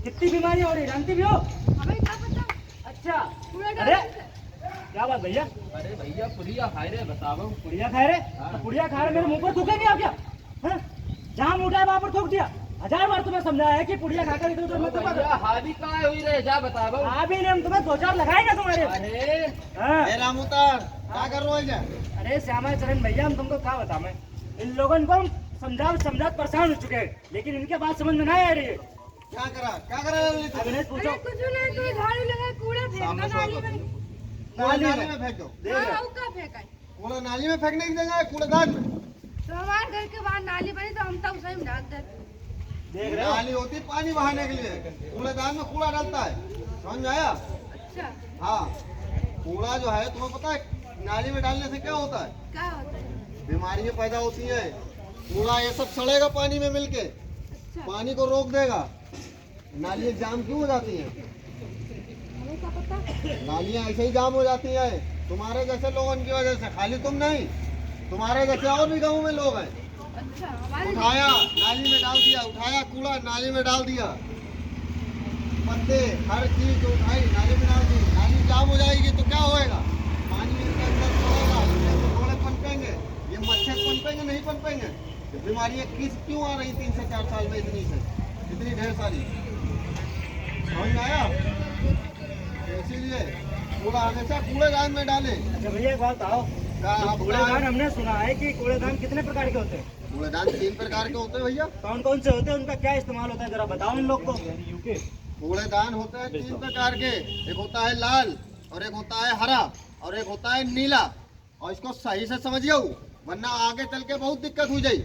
कितनी बीमारी हो रही जानती भी हो? हमें क्या पता। अच्छा कूड़ा अरे डाल दे। क्या बात भैया, अरे भैया पुड़िया खाए रे बताओ। पुड़िया खाए रे? हाँ। तो पुड़िया खा रहे मेरे मुंह पर थूकेंगे आप क्या? हाँ? जहाँ मुंह उठाया वहाँ पर थूक दिया। 1000 बार तुम्हें समझाया है कि पुड़िया खाकर इधर उधर मत भैया करो। हावी कहाँ हुई रे जा बताओ। अभी ने हम तुम्हें 2-4 लगाएंगे तुम्हारे। अरे हाँ। रामूतर क्या कर रहे हो इधर? अरे श्यामा चरण भैया, हम तुमको क्या बताऊं मैं, इन लोगों को हम समझा परेशान हो चुके हैं, लेकिन इनके बात समझ में नहीं आ रही है। क्या करा ललित? अविनेश पूछो। अरे कुछ नहीं, तू झाड़ू लगा कूड़ा फेंकना नाली में। कूड़ा नाली नाली में। में फेंक दो। देख रहे हाँ, हो? वो का फेंका है? कूड़ा नाली में फेंकने की जगह है कूड़ेदान में। तो हमारे घर के बाहर नाली बनी तो हम तो उसे में डाल देते। देख रहे हो? नाली होती है पानी बहाने के लिए, कूड़ेदान में कूड़ा डालता है। समझ में आया? अच्छा हाँ, कूड़ा जो है तुम्हें पता है नाली में डालने से क्या होता है? क्या होता है? बीमारियां पैदा होती हैं। कूड़ा ये सब सड़ेगा पानी में मिलके, अच्छा पानी को रोक देगा। नालियां जाम क्यों हो जाती हैं? हमें क्या पता। नालियां ऐसे ही जाम हो जाती हैं तुम्हारे जैसे लोगों की वजह से। खाली तुम नहीं, तुम्हारे जैसे और भी गाँव में लोग हैं। अच्छा हमारे उठाया नाली में डाल दिया, उठाया कूड़ा नाली में डाल दिया, पत्ते हर चीज उठाई नाली में डाल दी। नाली जाम हो जाएगी तो क्या होएगा? पानी इसके अंदर चलेगा, इसमें घोड़े पनपेंगे, ये मच्छर पनपेंगे नहीं पनपेंगे? ये बीमारियां क्यों आ रही 3 से 4 साल में इतनी ढेर सारी? समझ में आया? इसीलिए कूड़ा हमेशा कूड़ेदान में डाले। अच्छा भैया एक बात बताओ, आप कूड़ेदान हमने सुना है कि कूड़ेदान कितने प्रकार के होते हैं? कूड़ेदान 3 प्रकार के होते हैं भैया। कौन कौन से होते हैं, उनका क्या इस्तेमाल होता है, जरा बताओ इन लोग को। कूड़ेदान होते हैं 3 प्रकार के। एक होता है लाल, और एक होता है हरा, और एक होता है नीला। और इसको सही से समझिए, वरना आगे चल के बहुत दिक्कत हो जाए।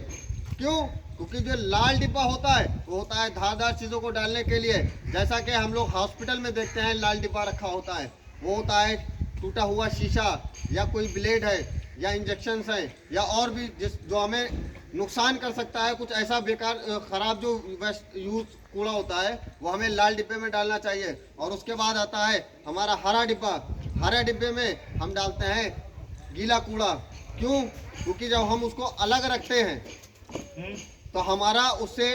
क्यों? क्योंकि जो लाल डिब्बा होता है वो होता है धारदार चीज़ों को डालने के लिए। जैसा कि हम लोग हॉस्पिटल में देखते हैं लाल डिब्बा रखा होता है, वो होता है टूटा हुआ शीशा, या कोई ब्लेड है, या इंजेक्शंस है, या और भी जो हमें नुकसान कर सकता है, कुछ ऐसा बेकार ख़राब जो वेस्ट यूज कूड़ा होता है, वो हमें लाल डिब्बे में डालना चाहिए। और उसके बाद आता है हमारा हरा डिब्बा। हरे डिब्बे में हम डालते हैं गीला कूड़ा। क्यों? क्योंकि जब हम उसको अलग रखते हैं तो हमारा उससे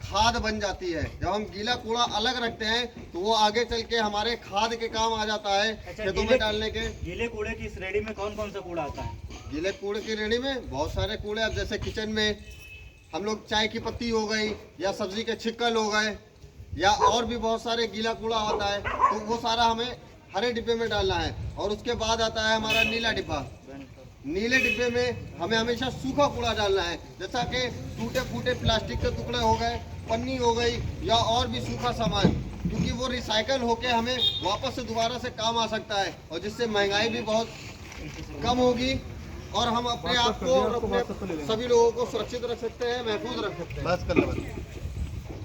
खाद बन जाती है। जब हम गीला कूड़ा अलग रखते हैं तो वो आगे चल के हमारे खाद के काम आ जाता है, अच्छा, खेतों में डालने के। गीले कूड़े की इस रेडी में कौन कौन सा कूड़ा आता है? गीले कूड़े की रेडी में बहुत सारे कूड़े, अब जैसे किचन में हम लोग चाय की पत्ती हो गई, या सब्जी के छिक्कल हो गए, या और भी बहुत सारे गीला कूड़ा होता है, तो वो सारा हमें हरे डिब्बे में डालना है। और उसके बाद आता है हमारा नीला डिब्बा। नीले डिब्बे में हमें हमेशा सूखा कूड़ा डालना है, जैसा कि टूटे फूटे प्लास्टिक के टुकड़े हो गए, पन्नी हो गई, या और भी सूखा सामान, क्योंकि वो रिसाइकल होके हमें वापस से दोबारा से काम आ सकता है, और जिससे महंगाई भी बहुत कम होगी, और हम अपने आप को और अपने सभी लोगों को सुरक्षित रख सकते हैं, महफूज रख सकते हैं। बस कर लो।